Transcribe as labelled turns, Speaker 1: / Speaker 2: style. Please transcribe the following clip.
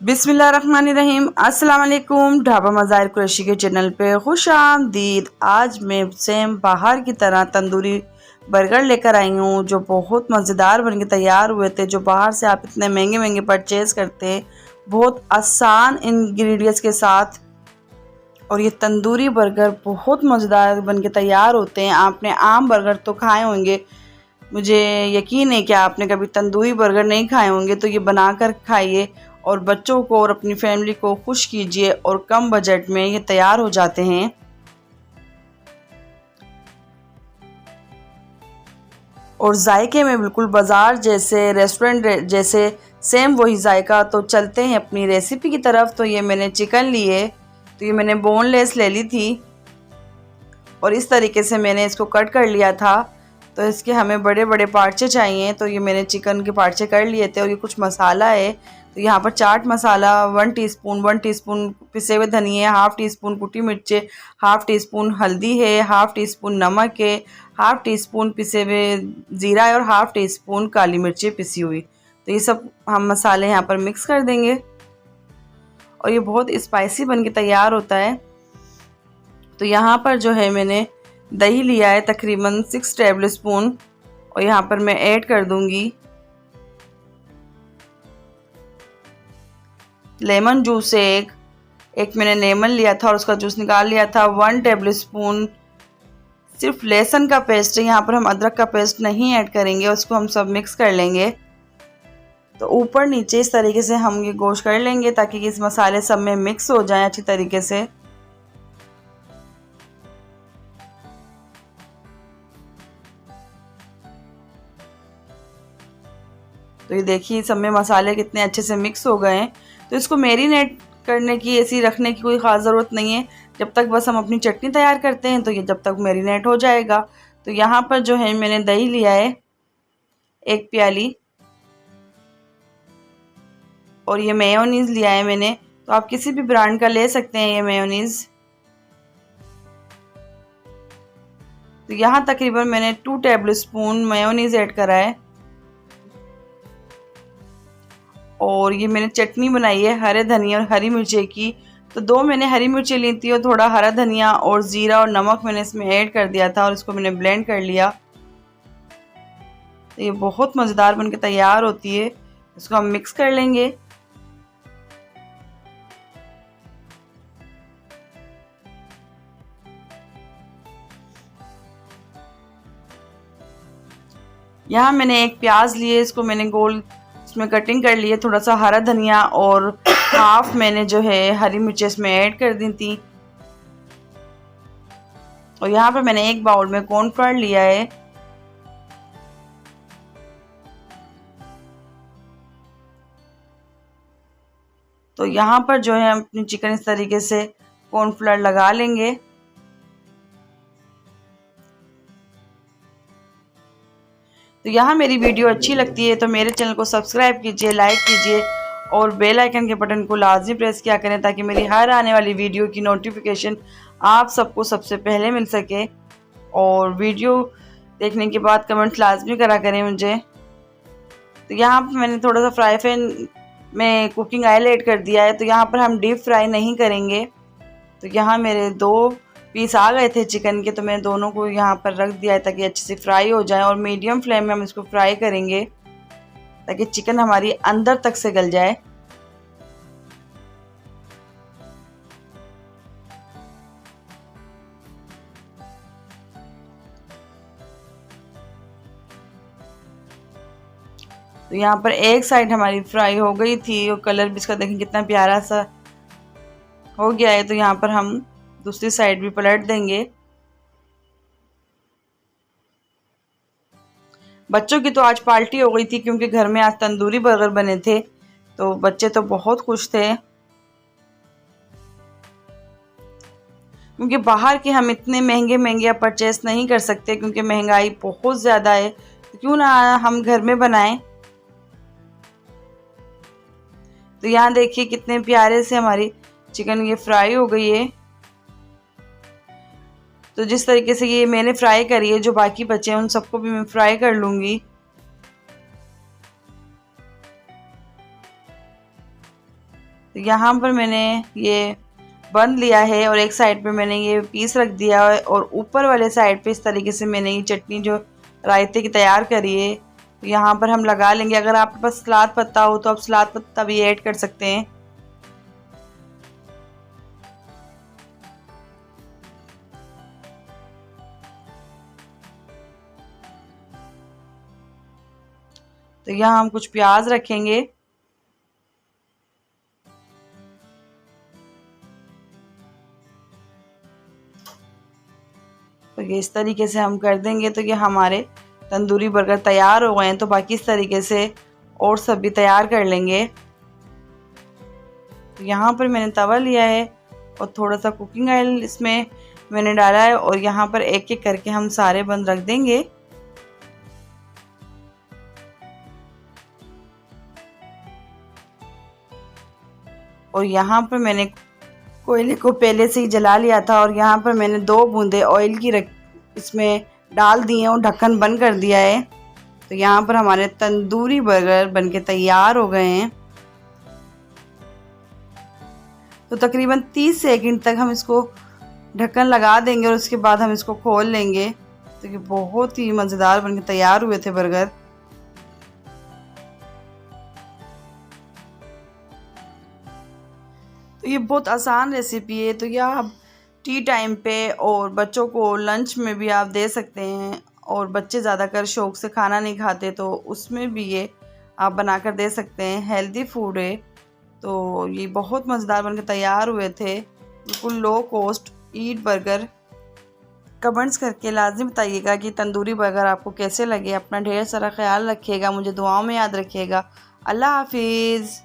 Speaker 1: बिस्मिल्लाहिर्रहमानिर्रहीम। अस्सलाम वालेकुम। ढाबा मज़ाहिर कुरैशी के चैनल पे खुश आमदीद। आज मैं सेम बाहर की तरह तंदूरी बर्गर लेकर आई हूँ जो बहुत मज़ेदार बन के तैयार हुए थे। जो बाहर से आप इतने महंगे महंगे परचेज़ करते हैं, बहुत आसान इंग्रेडिएंट्स के साथ, और ये तंदूरी बर्गर बहुत मज़ेदार बन के तैयार होते हैं। आपने आम बर्गर तो खाए होंगे, मुझे यकीन है कि आपने कभी तंदूरी बर्गर नहीं खाए होंगे। तो ये बनाकर खाइए और बच्चों को और अपनी फैमिली को खुश कीजिए, और कम बजट में ये तैयार हो जाते हैं। और जायके में बिल्कुल बाज़ार जैसे, रेस्टोरेंट जैसे, सेम वही जायका। तो चलते हैं अपनी रेसिपी की तरफ। तो ये मैंने चिकन लिए, तो ये मैंने बोनलेस ले ली थी और इस तरीके से मैंने इसको कट कर लिया था। तो इसके हमें बड़े बड़े पार्चे चाहिए, तो ये मैंने चिकन के पार्चे कर लिए थे। और ये कुछ मसाला है, तो यहाँ पर चाट मसाला 1 टीस्पून पिसे हुए धनिया, हाफ़ टी स्पून कुटी मिर्चे, हाफ़ टी स्पून हल्दी है, हाफ़ टी स्पून नमक है, हाफ़ टी स्पून पिसे हुए ज़ीरा है, और हाफ़ टी स्पून काली मिर्ची पिसी हुई। तो ये सब हम मसाले यहाँ पर मिक्स कर देंगे और ये बहुत स्पाइसी बन के तैयार होता है। तो यहाँ पर जो है मैंने दही लिया है तकरीबन 6 टेबल स्पून, और यहाँ पर मैं ऐड कर दूंगी लेमन जूस। एक मैंने लेमन लिया था और उसका जूस निकाल लिया था। 1 टेबल स्पून सिर्फ लहसुन का पेस्ट है, यहाँ पर हम अदरक का पेस्ट नहीं ऐड करेंगे। उसको हम सब मिक्स कर लेंगे। तो ऊपर नीचे इस तरीके से हम ये गोश्त कर लेंगे ताकि इस मसाले सब में मिक्स हो जाए अच्छी तरीके से। तो ये देखिए सब में मसाले कितने अच्छे से मिक्स हो गए हैं। तो इसको मैरिनेट करने की, ऐसी रखने की कोई ख़ास ज़रूरत नहीं है। जब तक बस हम अपनी चटनी तैयार करते हैं तो ये जब तक मैरिनेट हो जाएगा। तो यहाँ पर जो है मैंने दही लिया है 1 प्याली, और ये मेयोनीज़ लिया है मैंने। तो आप किसी भी ब्रांड का ले सकते हैं ये मेयोनीज़। तो यहाँ तकरीबन मैंने 2 टेबल स्पून मेयोनीज़ ऐड करा है। और ये मैंने चटनी बनाई है हरे धनिया और हरी मिर्ची की। तो 2 मैंने हरी मिर्ची ली थी और थोड़ा हरा धनिया और ज़ीरा और नमक मैंने इसमें ऐड कर दिया था और इसको मैंने ब्लेंड कर लिया। तो ये बहुत मज़ेदार बनके तैयार होती है। इसको हम मिक्स कर लेंगे। यहाँ मैंने एक प्याज लिए, इसको मैंने गोल इसमें कटिंग कर लिए। थोड़ा सा हरा धनिया और हाफ मैंने जो है हरी मिर्ची इसमें ऐड कर दी थी। और यहाँ पर मैंने एक बाउल में कॉर्नफ्लोर लिया है। तो यहाँ पर जो है हम अपनी चिकन इस तरीके से कॉर्नफ्लोर लगा लेंगे। तो यहाँ मेरी वीडियो अच्छी लगती है तो मेरे चैनल को सब्सक्राइब कीजिए, लाइक कीजिए और बेल आइकन के बटन को लाजमी प्रेस किया करें ताकि मेरी हर आने वाली वीडियो की नोटिफिकेशन आप सबको सबसे पहले मिल सके। और वीडियो देखने के बाद कमेंट लाजमी करा करें मुझे। तो यहाँ पर मैंने थोड़ा सा फ्राई पैन में कुकिंग ऑयल ऐड कर दिया है। तो यहाँ पर हम डीप फ्राई नहीं करेंगे। तो यहाँ मेरे 2 पीस आ गए थे चिकन के, तो मैं दोनों को यहाँ पर रख दिया है ताकि अच्छे से फ्राई हो जाए। और मीडियम फ्लेम में हम इसको फ्राई करेंगे ताकि चिकन हमारी अंदर तक से गल जाए। तो यहाँ पर एक साइड हमारी फ्राई हो गई थी और कलर भी इसका देखें कितना प्यारा सा हो गया है। तो यहाँ पर हम दूसरी साइड भी पलट देंगे। बच्चों की तो आज पार्टी हो गई थी क्योंकि घर में आज तंदूरी बर्गर बने थे, तो बच्चे तो बहुत खुश थे। क्योंकि बाहर के हम इतने महंगे महंगे परचेस नहीं कर सकते क्योंकि महंगाई बहुत ज़्यादा है। तो क्यों ना हम घर में बनाएं। तो यहाँ देखिए कितने प्यारे से हमारी चिकन ये फ्राई हो गई है। तो जिस तरीके से ये मैंने फ्राई करी है, जो बाकी बचे हैं उन सबको भी मैं फ्राई कर लूँगी। तो यहाँ पर मैंने ये बंद लिया है और एक साइड पे मैंने ये पीस रख दिया है और ऊपर वाले साइड पे इस तरीके से मैंने ये चटनी जो रायते की तैयार करी है तो यहाँ पर हम लगा लेंगे। अगर आपके पास सलाद पत्ता हो तो आप सलाद पत्ता भी ऐड कर सकते हैं। तो यहाँ हम कुछ प्याज रखेंगे। तो ये इस तरीके से हम कर देंगे तो ये हमारे तंदूरी बर्गर तैयार हो गए हैं। तो बाकी इस तरीके से और सब भी तैयार कर लेंगे। तो यहाँ पर मैंने तवा लिया है और थोड़ा सा कुकिंग ऑयल इसमें मैंने डाला है और यहाँ पर एक एक करके हम सारे बंद रख देंगे। और यहाँ पर मैंने कोयले को पहले से ही जला लिया था और यहाँ पर मैंने 2 बूंदे ऑयल की इसमें डाल दिए और ढक्कन बंद कर दिया है। तो यहाँ पर हमारे तंदूरी बर्गर बनके तैयार हो गए हैं। तो तकरीबन 30 सेकंड तक हम इसको ढक्कन लगा देंगे और उसके बाद हम इसको खोल लेंगे। तो ये बहुत ही मज़ेदार बनके तैयार हुए थे बर्गर। तो ये बहुत आसान रेसिपी है। तो यह आप टी टाइम पे और बच्चों को लंच में भी आप दे सकते हैं और बच्चे ज़्यादातर शौक़ से खाना नहीं खाते तो उसमें भी ये आप बनाकर दे सकते हैं। हेल्दी फूड है। तो ये बहुत मज़ेदार बनकर तैयार हुए थे। बिल्कुल लो कॉस्ट ईट बर्गर। कमेंट्स करके लाजमी बताइएगा कि तंदूरी बर्गर आपको कैसे लगे। अपना ढेर सारा ख्याल रखिएगा। मुझे दुआओं में याद रखिएगा। अल्लाह हाफिज़।